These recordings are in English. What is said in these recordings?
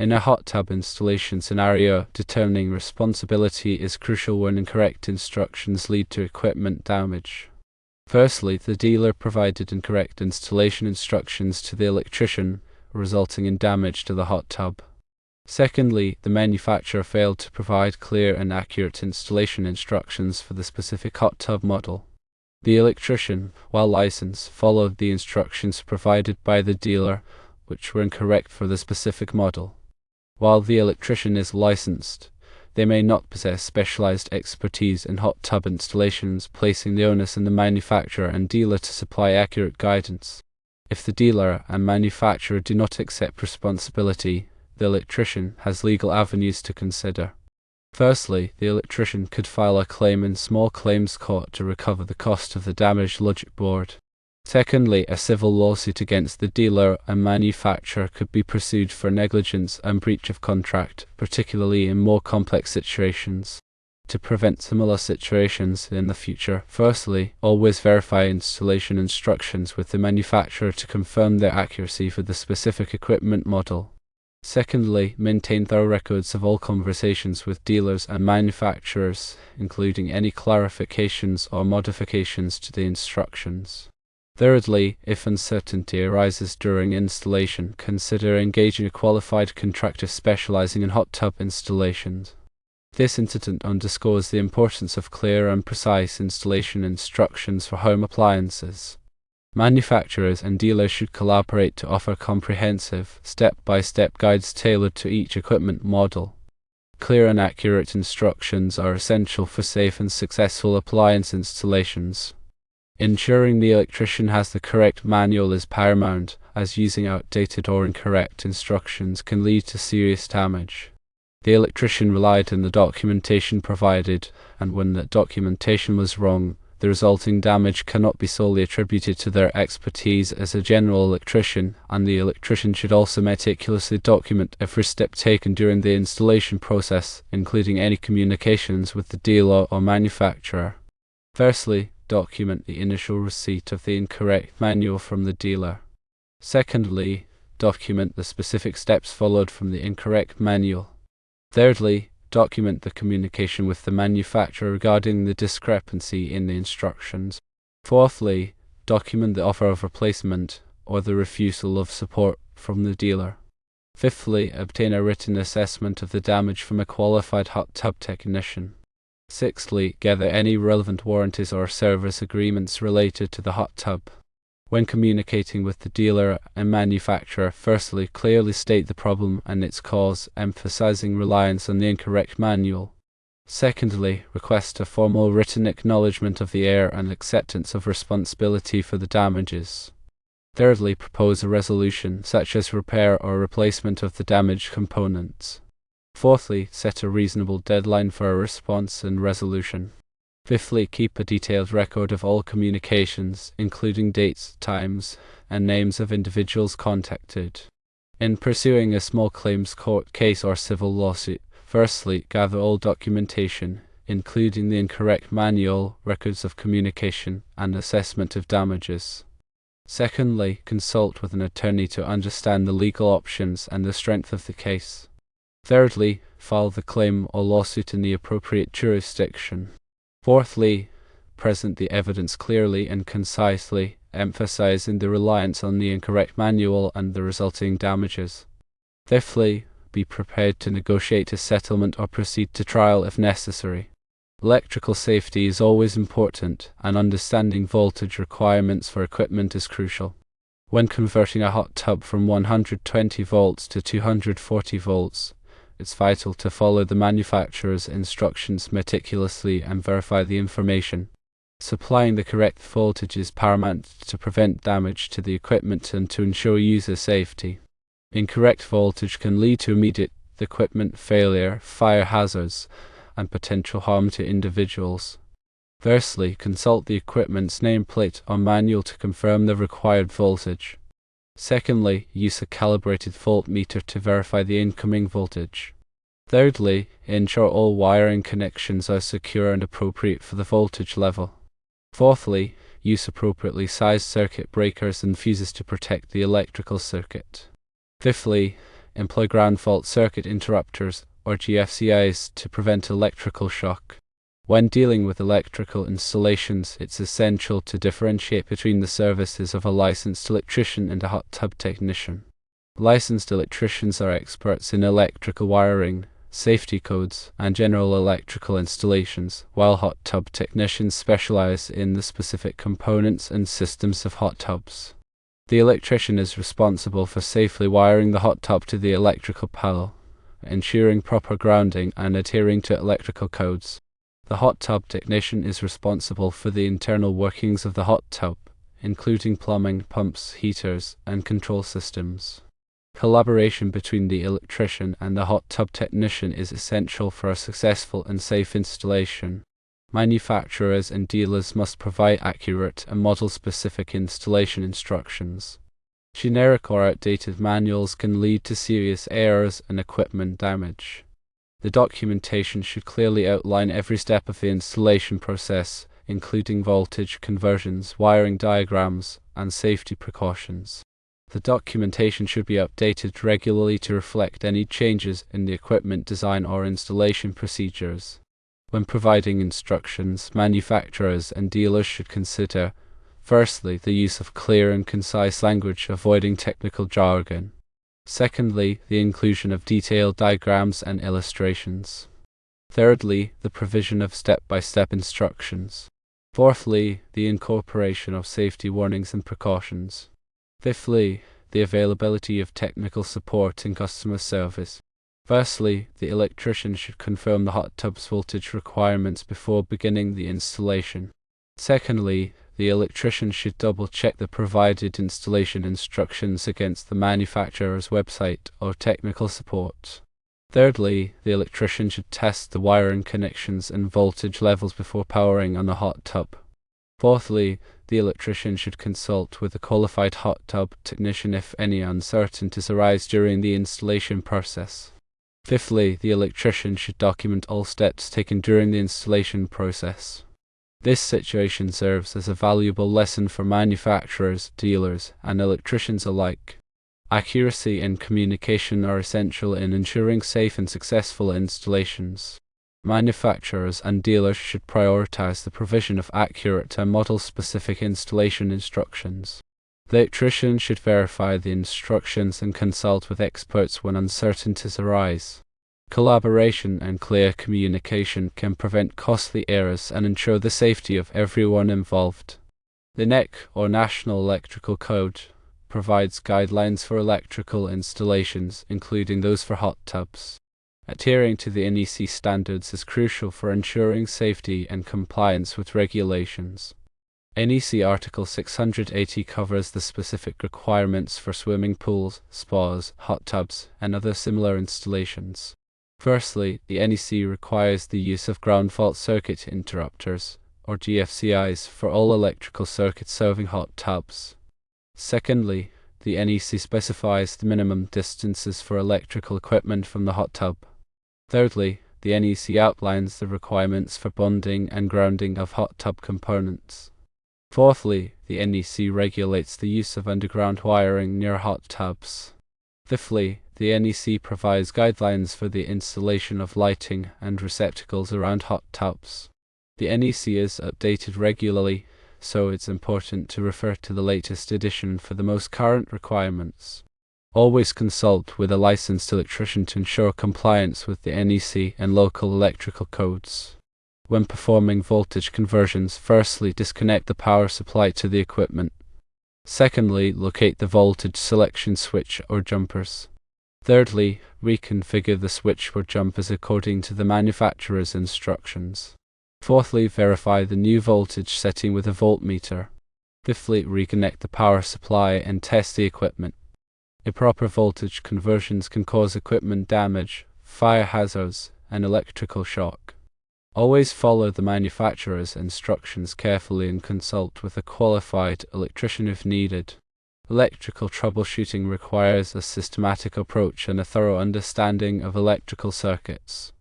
In a hot tub installation scenario, determining responsibility is crucial when incorrect instructions lead to equipment damage. Firstly, the dealer provided incorrect installation instructions to the electrician, resulting in damage to the hot tub. Secondly, the manufacturer failed to provide clear and accurate installation instructions for the specific hot tub model. The electrician, while licensed, followed the instructions provided by the dealer, which were incorrect for the specific model. While the electrician is licensed, they may not possess specialized expertise in hot tub installations, placing the onus on the manufacturer and dealer to supply accurate guidance. If the dealer and manufacturer do not accept responsibility, the electrician has legal avenues to consider. Firstly, the electrician could file a claim in small claims court to recover the cost of the damaged logic board. Secondly, a civil lawsuit against the dealer and manufacturer could be pursued for negligence and breach of contract, particularly in more complex situations. To prevent similar situations in the future, firstly, always verify installation instructions with the manufacturer to confirm their accuracy for the specific equipment model. Secondly, maintain thorough records of all conversations with dealers and manufacturers, including any clarifications or modifications to the instructions. Thirdly, if uncertainty arises during installation, consider engaging a qualified contractor specializing in hot tub installations. This incident underscores the importance of clear and precise installation instructions for home appliances. Manufacturers and dealers should collaborate to offer comprehensive, step-by-step guides tailored to each equipment model. Clear and accurate instructions are essential for safe and successful appliance installations. Ensuring the electrician has the correct manual is paramount, as using outdated or incorrect instructions can lead to serious damage. The electrician relied on the documentation provided, and when that documentation was wrong, the resulting damage cannot be solely attributed to their expertise as a general electrician, and the electrician should also meticulously document every step taken during the installation process, including any communications with the dealer or manufacturer. Firstly, document the initial receipt of the incorrect manual from the dealer. Secondly, document the specific steps followed from the incorrect manual. Thirdly, document the communication with the manufacturer regarding the discrepancy in the instructions. Fourthly, document the offer of replacement or the refusal of support from the dealer. Fifthly, obtain a written assessment of the damage from a qualified hot tub technician. Sixthly, gather any relevant warranties or service agreements related to the hot tub. When communicating with the dealer and manufacturer, firstly, clearly state the problem and its cause, emphasizing reliance on the incorrect manual. Secondly, request a formal written acknowledgement of the error and acceptance of responsibility for the damages. Thirdly, propose a resolution, such as repair or replacement of the damaged components. Fourthly, set a reasonable deadline for a response and resolution. Fifthly, keep a detailed record of all communications, including dates, times, and names of individuals contacted. In pursuing a small claims court case or civil lawsuit, firstly, gather all documentation, including the incorrect manual, records of communication, and assessment of damages. Secondly, consult with an attorney to understand the legal options and the strength of the case. Thirdly, file the claim or lawsuit in the appropriate jurisdiction. Fourthly, present the evidence clearly and concisely, emphasizing the reliance on the incorrect manual and the resulting damages. Fifthly, be prepared to negotiate a settlement or proceed to trial if necessary. Electrical safety is always important, and understanding voltage requirements for equipment is crucial. When converting a hot tub from 120 volts to 240 volts, it's vital to follow the manufacturer's instructions meticulously and verify the information. Supplying the correct voltage is paramount to prevent damage to the equipment and to ensure user safety. Incorrect voltage can lead to immediate equipment failure, fire hazards, and potential harm to individuals. Firstly, consult the equipment's nameplate or manual to confirm the required voltage. Secondly, use a calibrated voltmeter to verify the incoming voltage. Thirdly, ensure all wiring connections are secure and appropriate for the voltage level. Fourthly, use appropriately sized circuit breakers and fuses to protect the electrical circuit. Fifthly, employ ground fault circuit interrupters, or GFCIs, to prevent electrical shock. When dealing with electrical installations, it's essential to differentiate between the services of a licensed electrician and a hot tub technician. Licensed electricians are experts in electrical wiring, safety codes, and general electrical installations, while hot tub technicians specialize in the specific components and systems of hot tubs. The electrician is responsible for safely wiring the hot tub to the electrical panel, ensuring proper grounding and adhering to electrical codes. The hot tub technician is responsible for the internal workings of the hot tub, including plumbing, pumps, heaters, and control systems. Collaboration between the electrician and the hot tub technician is essential for a successful and safe installation. Manufacturers and dealers must provide accurate and model-specific installation instructions. Generic or outdated manuals can lead to serious errors and equipment damage. The documentation should clearly outline every step of the installation process, including voltage conversions, wiring diagrams, and safety precautions. The documentation should be updated regularly to reflect any changes in the equipment design or installation procedures. When providing instructions, manufacturers and dealers should consider, firstly, the use of clear and concise language, avoiding technical jargon. Secondly, the inclusion of detailed diagrams and illustrations. Thirdly, the provision of step-by-step instructions. Fourthly, the incorporation of safety warnings and precautions. Fifthly, the availability of technical support and customer service. Firstly, the electrician should confirm the hot tub's voltage requirements before beginning the installation. Secondly, the electrician should double-check the provided installation instructions against the manufacturer's website or technical support. Thirdly, the electrician should test the wiring connections and voltage levels before powering on the hot tub. Fourthly, the electrician should consult with a qualified hot tub technician if any uncertainties arise during the installation process. Fifthly, the electrician should document all steps taken during the installation process. This situation serves as a valuable lesson for manufacturers, dealers, and electricians alike. Accuracy and communication are essential in ensuring safe and successful installations. Manufacturers and dealers should prioritize the provision of accurate and model-specific installation instructions. The electrician should verify the instructions and consult with experts when uncertainties arise. Collaboration and clear communication can prevent costly errors and ensure the safety of everyone involved. The NEC, or National Electrical Code, provides guidelines for electrical installations, including those for hot tubs. Adhering to the NEC standards is crucial for ensuring safety and compliance with regulations. NEC Article 680 covers the specific requirements for swimming pools, spas, hot tubs, and other similar installations. Firstly, the NEC requires the use of ground fault circuit interrupters, or GFCIs, for all electrical circuits serving hot tubs. Secondly, the NEC specifies the minimum distances for electrical equipment from the hot tub. Thirdly, the NEC outlines the requirements for bonding and grounding of hot tub components. Fourthly, the NEC regulates the use of underground wiring near hot tubs. Fifthly, the NEC provides guidelines for the installation of lighting and receptacles around hot tubs. The NEC is updated regularly, so it's important to refer to the latest edition for the most current requirements. Always consult with a licensed electrician to ensure compliance with the NEC and local electrical codes. When performing voltage conversions, firstly, disconnect the power supply to the equipment. Secondly, locate the voltage selection switch or jumpers. Thirdly, reconfigure the switch or jumpers according to the manufacturer's instructions. Fourthly, verify the new voltage setting with a voltmeter. Fifthly, reconnect the power supply and test the equipment. Improper voltage conversions can cause equipment damage, fire hazards, and electrical shock. Always follow the manufacturer's instructions carefully and consult with a qualified electrician if needed. Electrical troubleshooting requires a systematic approach and a thorough understanding of electrical circuits.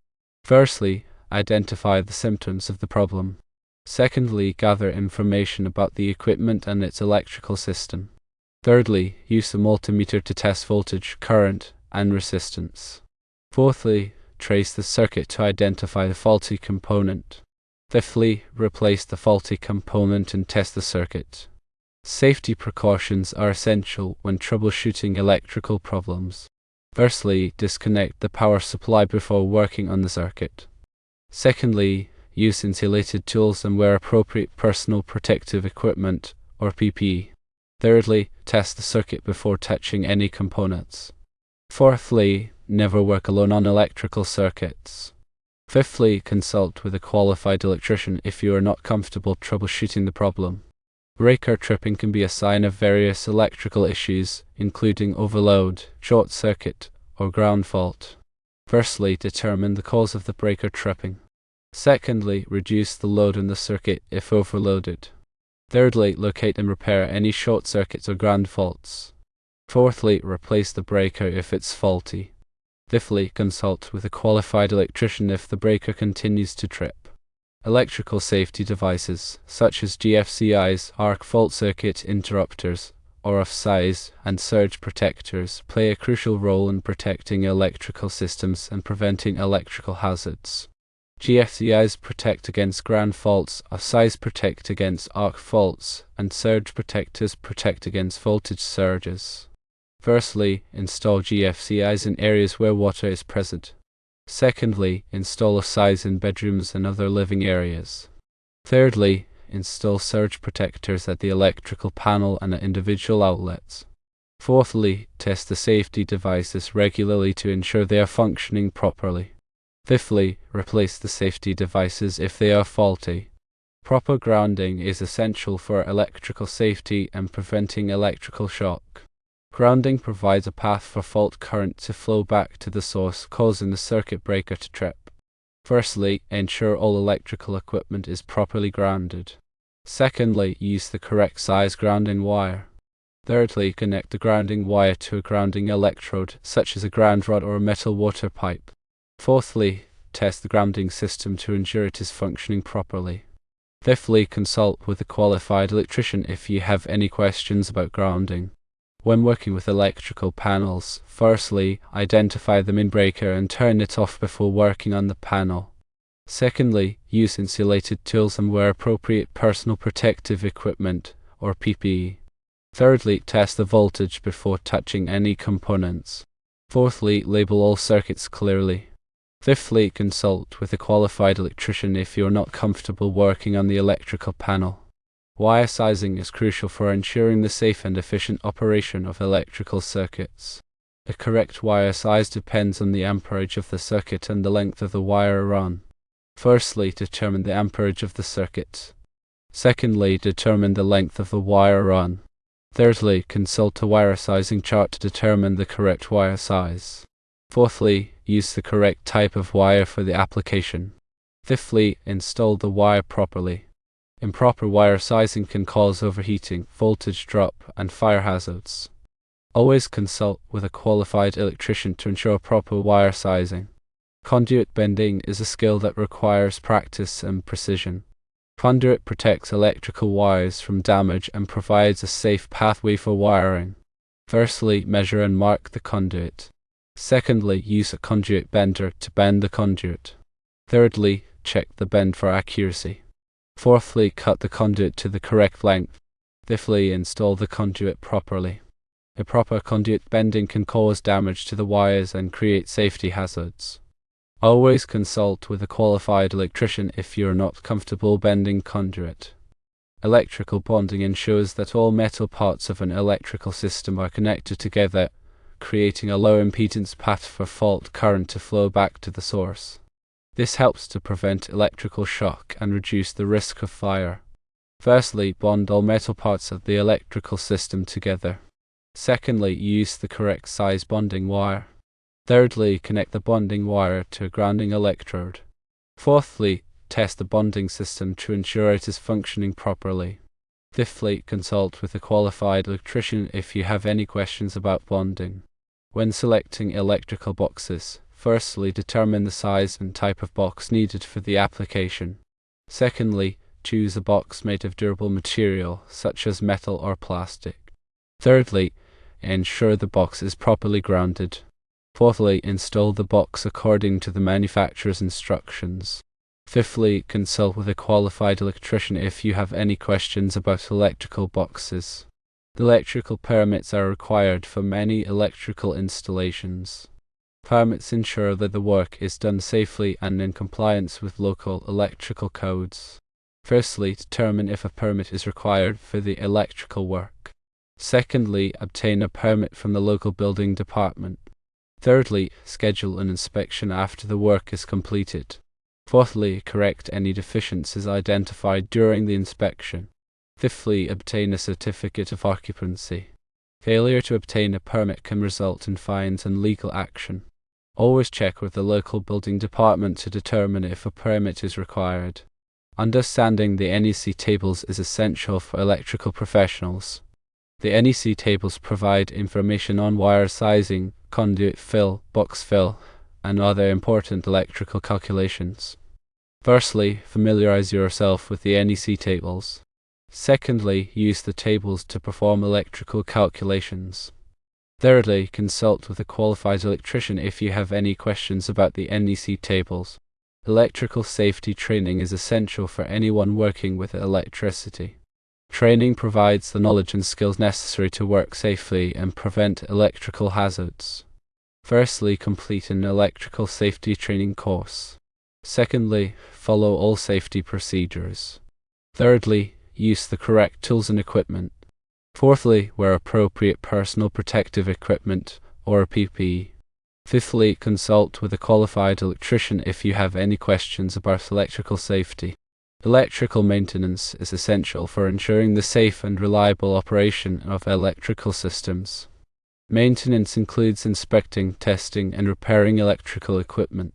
Firstly, identify the symptoms of the problem. Secondly, gather information about the equipment and its electrical system. Thirdly, use a multimeter to test voltage, current, and resistance. Fourthly, trace the circuit to identify the faulty component. Fifthly, replace the faulty component and test the circuit. Safety precautions are essential when troubleshooting electrical problems. Firstly, disconnect the power supply before working on the circuit. Secondly, use insulated tools and wear appropriate personal protective equipment, or PPE. Thirdly, test the circuit before touching any components. Fourthly, never work alone on electrical circuits. Fifthly, consult with a qualified electrician if you are not comfortable troubleshooting the problem. Breaker tripping can be a sign of various electrical issues, including overload, short circuit, or ground fault. Firstly, determine the cause of the breaker tripping. Secondly, reduce the load in the circuit if overloaded. Thirdly, locate and repair any short circuits or ground faults. Fourthly, replace the breaker if it's faulty. Fifthly, consult with a qualified electrician if the breaker continues to trip. Electrical safety devices, such as GFCIs, arc fault circuit interrupters, or off-size and surge protectors, play a crucial role in protecting electrical systems and preventing electrical hazards. GFCIs protect against ground faults, off-size protect against arc faults, and surge protectors protect against voltage surges. Firstly, install GFCIs in areas where water is present. Secondly, install off-size in bedrooms and other living areas. Thirdly, install surge protectors at the electrical panel and at individual outlets. Fourthly, test the safety devices regularly to ensure they are functioning properly. Fifthly, replace the safety devices if they are faulty. Proper grounding is essential for electrical safety and preventing electrical shock. Grounding provides a path for fault current to flow back to the source, causing the circuit breaker to trip. Firstly, ensure all electrical equipment is properly grounded. Secondly, use the correct size grounding wire. Thirdly, connect the grounding wire to a grounding electrode, such as a ground rod or a metal water pipe. Fourthly, test the grounding system to ensure it is functioning properly. Fifthly, consult with a qualified electrician if you have any questions about grounding. When working with electrical panels, firstly, identify the main breaker and turn it off before working on the panel. Secondly, use insulated tools and wear appropriate personal protective equipment, or PPE. Thirdly, test the voltage before touching any components. Fourthly, label all circuits clearly. Fifthly, consult with a qualified electrician if you are not comfortable working on the electrical panel. Wire sizing is crucial for ensuring the safe and efficient operation of electrical circuits. The correct wire size depends on the amperage of the circuit and the length of the wire run. Firstly, determine the amperage of the circuit. Secondly, determine the length of the wire run. Thirdly, consult a wire sizing chart to determine the correct wire size. Fourthly, use the correct type of wire for the application. Fifthly, install the wire properly. Improper wire sizing can cause overheating, voltage drop, and fire hazards. Always consult with a qualified electrician to ensure proper wire sizing. Conduit bending is a skill that requires practice and precision. Conduit protects electrical wires from damage and provides a safe pathway for wiring. Firstly, measure and mark the conduit. Secondly, use a conduit bender to bend the conduit. Thirdly, check the bend for accuracy. Fourthly, cut the conduit to the correct length. Fifthly, install the conduit properly. Improper conduit bending can cause damage to the wires and create safety hazards. Always consult with a qualified electrician if you are not comfortable bending conduit. Electrical bonding ensures that all metal parts of an electrical system are connected together, creating a low impedance path for fault current to flow back to the source. This helps to prevent electrical shock and reduce the risk of fire. Firstly, bond all metal parts of the electrical system together. Secondly, use the correct size bonding wire. Thirdly, connect the bonding wire to a grounding electrode. Fourthly, test the bonding system to ensure it is functioning properly. Fifthly, consult with a qualified electrician if you have any questions about bonding. When selecting electrical boxes, firstly, determine the size and type of box needed for the application. Secondly, choose a box made of durable material, such as metal or plastic. Thirdly, ensure the box is properly grounded. Fourthly, install the box according to the manufacturer's instructions. Fifthly, consult with a qualified electrician if you have any questions about electrical boxes. The electrical permits are required for many electrical installations. Permits ensure that the work is done safely and in compliance with local electrical codes. Firstly, determine if a permit is required for the electrical work. Secondly, obtain a permit from the local building department. Thirdly, schedule an inspection after the work is completed. Fourthly, correct any deficiencies identified during the inspection. Fifthly, obtain a certificate of occupancy. Failure to obtain a permit can result in fines and legal action. Always check with the local building department to determine if a permit is required. Understanding the NEC tables is essential for electrical professionals. The NEC tables provide information on wire sizing, conduit fill, box fill, and other important electrical calculations. Firstly, familiarize yourself with the NEC tables. Secondly, use the tables to perform electrical calculations. Thirdly, consult with a qualified electrician if you have any questions about the NEC tables. Electrical safety training is essential for anyone working with electricity. Training provides the knowledge and skills necessary to work safely and prevent electrical hazards. Firstly, complete an electrical safety training course. Secondly, follow all safety procedures. Thirdly, use the correct tools and equipment. Fourthly, wear appropriate personal protective equipment, or PPE. Fifthly, consult with a qualified electrician if you have any questions about electrical safety. Electrical maintenance is essential for ensuring the safe and reliable operation of electrical systems. Maintenance includes inspecting, testing, and repairing electrical equipment.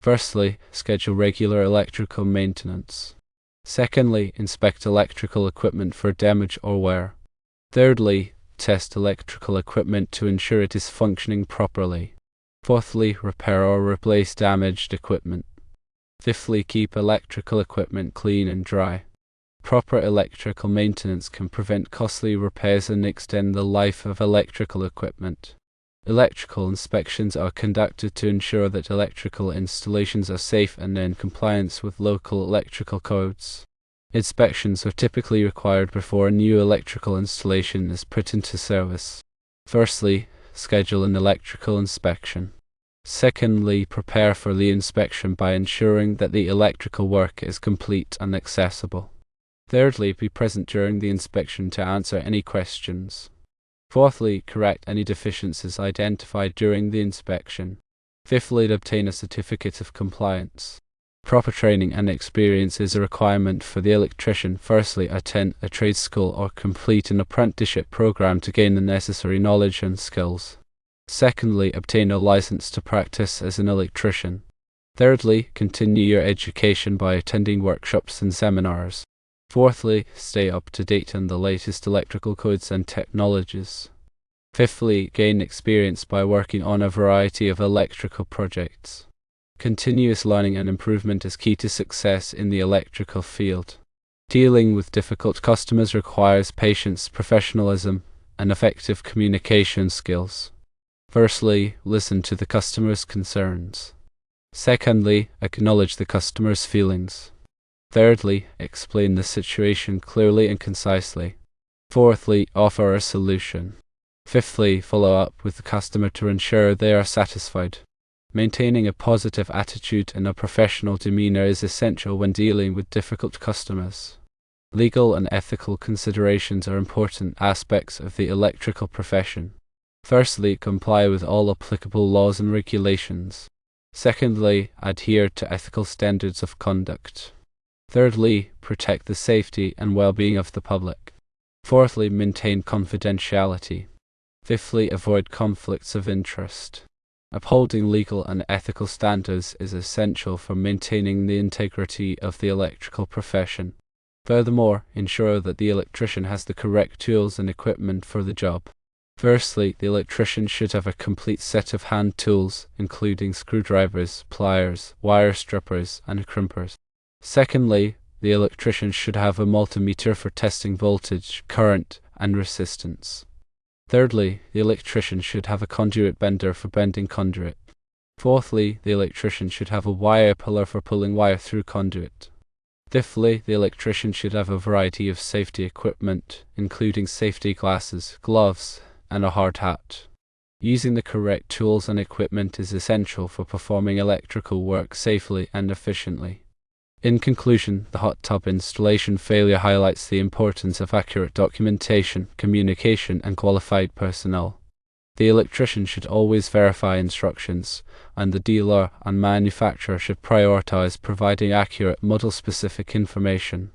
Firstly, schedule regular electrical maintenance. Secondly, inspect electrical equipment for damage or wear. Thirdly, test electrical equipment to ensure it is functioning properly. Fourthly, repair or replace damaged equipment. Fifthly, keep electrical equipment clean and dry. Proper electrical maintenance can prevent costly repairs and extend the life of electrical equipment. Electrical inspections are conducted to ensure that electrical installations are safe and in compliance with local electrical codes. Inspections are typically required before a new electrical installation is put into service. Firstly, schedule an electrical inspection. Secondly, prepare for the inspection by ensuring that the electrical work is complete and accessible. Thirdly, be present during the inspection to answer any questions. Fourthly, correct any deficiencies identified during the inspection. Fifthly, obtain a certificate of compliance. Proper training and experience is a requirement for the electrician. Firstly, attend a trade school or complete an apprenticeship program to gain the necessary knowledge and skills. Secondly, obtain a license to practice as an electrician. Thirdly, continue your education by attending workshops and seminars. Fourthly, stay up to date on the latest electrical codes and technologies. Fifthly, gain experience by working on a variety of electrical projects. Continuous learning and improvement is key to success in the electrical field. Dealing with difficult customers requires patience, professionalism, and effective communication skills. Firstly, listen to the customer's concerns. Secondly, acknowledge the customer's feelings. Thirdly, explain the situation clearly and concisely. Fourthly, offer a solution. Fifthly, follow up with the customer to ensure they are satisfied. Maintaining a positive attitude and a professional demeanor is essential when dealing with difficult customers. Legal and ethical considerations are important aspects of the electrical profession. Firstly, comply with all applicable laws and regulations. Secondly, adhere to ethical standards of conduct. Thirdly, protect the safety and well-being of the public. Fourthly, maintain confidentiality. Fifthly, avoid conflicts of interest. Upholding legal and ethical standards is essential for maintaining the integrity of the electrical profession. Furthermore, ensure that the electrician has the correct tools and equipment for the job. Firstly, the electrician should have a complete set of hand tools, including screwdrivers, pliers, wire strippers, and crimpers. Secondly, the electrician should have a multimeter for testing voltage, current, and resistance. Thirdly, the electrician should have a conduit bender for bending conduit. Fourthly, the electrician should have a wire puller for pulling wire through conduit. Fifthly, the electrician should have a variety of safety equipment, including safety glasses, gloves, and a hard hat. Using the correct tools and equipment is essential for performing electrical work safely and efficiently. In conclusion, the hot tub installation failure highlights the importance of accurate documentation, communication, and qualified personnel. The electrician should always verify instructions, and the dealer and manufacturer should prioritize providing accurate model-specific information.